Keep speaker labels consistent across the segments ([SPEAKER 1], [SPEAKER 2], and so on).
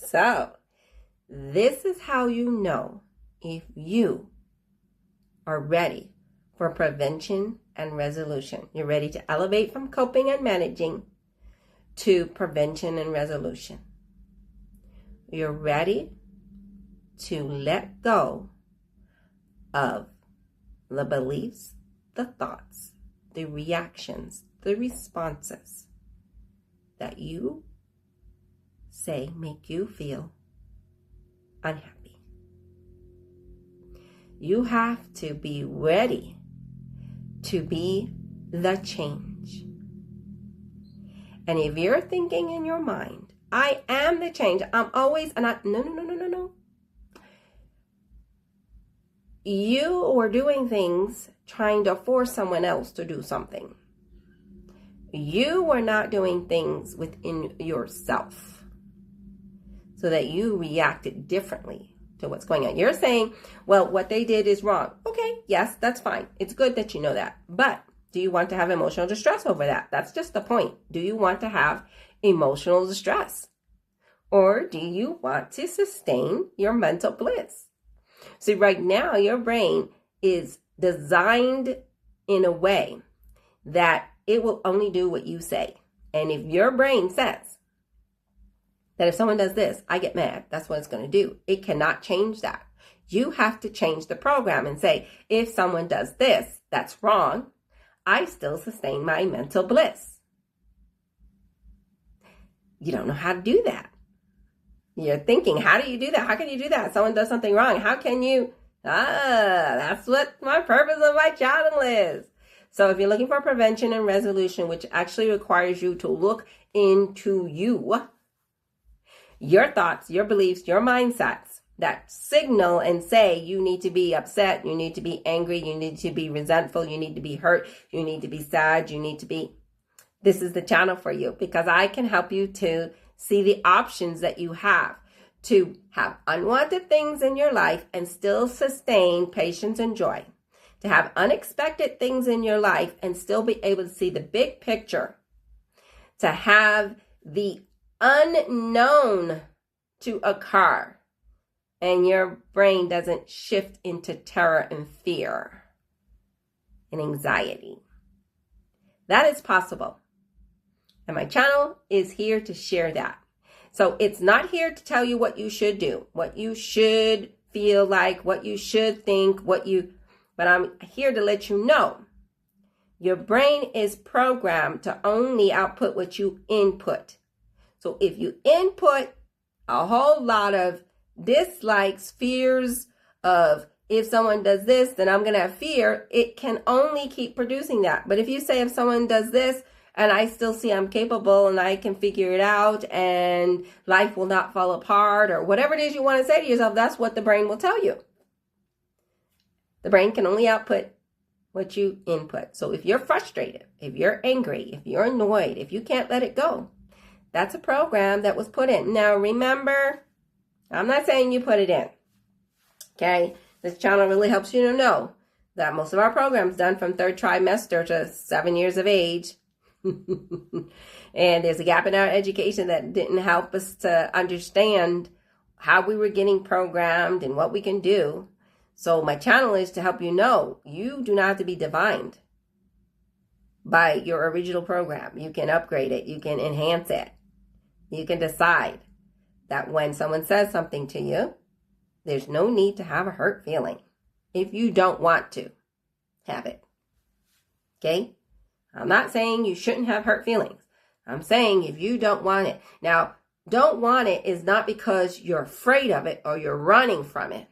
[SPEAKER 1] So, this is how you know if you are ready for prevention and resolution. You're ready to elevate from coping and managing to prevention and resolution. You're ready to let go of the beliefs, the thoughts, the reactions, the responses that you say make you feel unhappy. You have to be ready to be the change. And if you're thinking in your mind, I am the change, I'm always, no. You are doing things trying to force someone else to do something. You are not doing things within yourself so that you reacted differently to what's going on. You're saying, well, what they did is wrong. Okay, yes, that's fine. It's good that you know that. But do you want to have emotional distress over that? That's just the point. Do you want to have emotional distress? Or do you want to sustain your mental bliss? See, right now, your brain is designed in a way that it will only do what you say. And if your brain says that if someone does this, I get mad, that's what it's going to do. It cannot change that. You have to change the program and say, if someone does this, that's wrong. I still sustain my mental bliss. You don't know how to do that. You're thinking, how do you do that? How can you do that? Someone does something wrong. How can you? That's what my purpose of my channel is. So if you're looking for prevention and resolution, which actually requires you to look into you, your thoughts, your beliefs, your mindsets that signal and say you need to be upset, you need to be angry, you need to be resentful, you need to be hurt, you need to be sad, you need to be, this is the channel for you, because I can help you to see the options that you have to have unwanted things in your life and still sustain patience and joy. To have unexpected things in your life and still be able to see the big picture. To have the unknown to occur and your brain doesn't shift into terror and fear and anxiety. That is possible. And my channel is here to share that. So it's not here to tell you what you should do, what you should feel like, what you should think, but I'm here to let you know your brain is programmed to only output what you input. So if you input a whole lot of dislikes, fears of if someone does this, then I'm going to have fear, it can only keep producing that. But if you say if someone does this, and I still see I'm capable and I can figure it out and life will not fall apart or whatever it is you want to say to yourself, that's what the brain will tell you. The brain can only output what you input. So if you're frustrated, if you're angry, if you're annoyed, if you can't let it go, that's a program that was put in. Now remember, I'm not saying you put it in. Okay? This channel really helps you to know that most of our programs done from 3rd trimester to 7 years of age. And there's a gap in our education that didn't help us to understand how we were getting programmed and what we can do. So my channel is to help you know you do not have to be divined by your original program. You can upgrade it. You can enhance it. You can decide that when someone says something to you, there's no need to have a hurt feeling if you don't want to have it. Okay? I'm not saying you shouldn't have hurt feelings. I'm saying if you don't want it. Now, don't want it is not because you're afraid of it or you're running from it.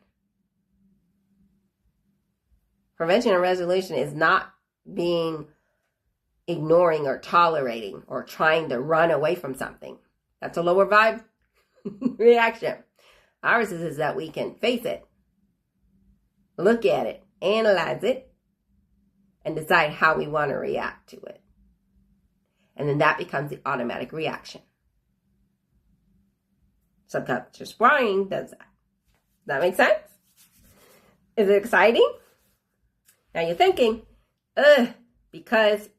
[SPEAKER 1] Prevention and resolution is not being ignoring or tolerating or trying to run away from something. That's a lower vibe reaction. Ours is that we can face it, look at it, analyze it, and decide how we want to react to it. And then that becomes the automatic reaction. Subconscious brain does that. Does that make sense? Is it exciting? Now you're thinking, because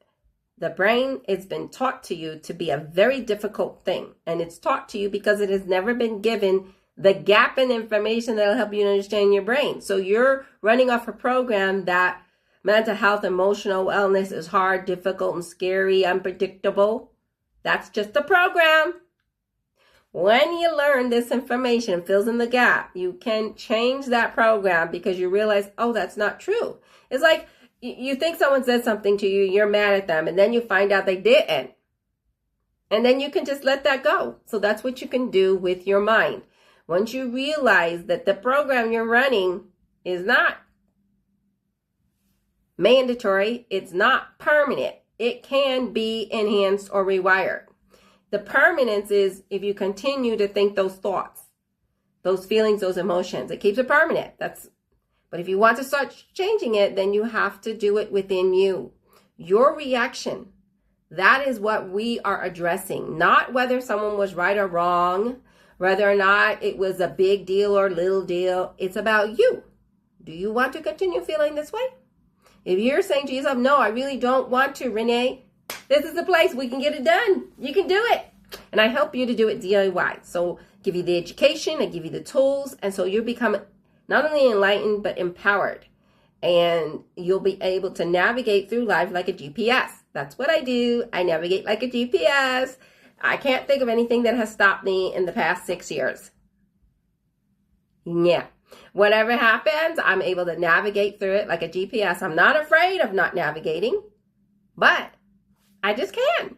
[SPEAKER 1] The brain has been taught to you to be a very difficult thing. And it's taught to you because it has never been given the gap in information that'll help you understand your brain. So you're running off a program that mental health, emotional wellness is hard, difficult, and scary, unpredictable. That's just a program. When you learn this information, fills in the gap, you can change that program because you realize, oh, that's not true. It's like you think someone said something to you, you're mad at them, and then you find out they didn't. And then you can just let that go. So that's what you can do with your mind. Once you realize that the program you're running is not mandatory, it's not permanent, it can be enhanced or rewired. The permanence is if you continue to think those thoughts, those feelings, those emotions. It keeps it permanent. But if you want to start changing it, then you have to do it within you. Your reaction, that is what we are addressing. Not whether someone was right or wrong, whether or not it was a big deal or little deal. It's about you. Do you want to continue feeling this way? If you're saying to yourself, no, I really don't want to, Renee, this is the place we can get it done. You can do it. And I help you to do it DIY. So give you the education, I give you the tools. And so you become not only enlightened, but empowered. And you'll be able to navigate through life like a GPS. That's what I do. I navigate like a GPS. I can't think of anything that has stopped me in the past 6 years. Yeah. Whatever happens, I'm able to navigate through it like a GPS. I'm not afraid of not navigating, but I just can.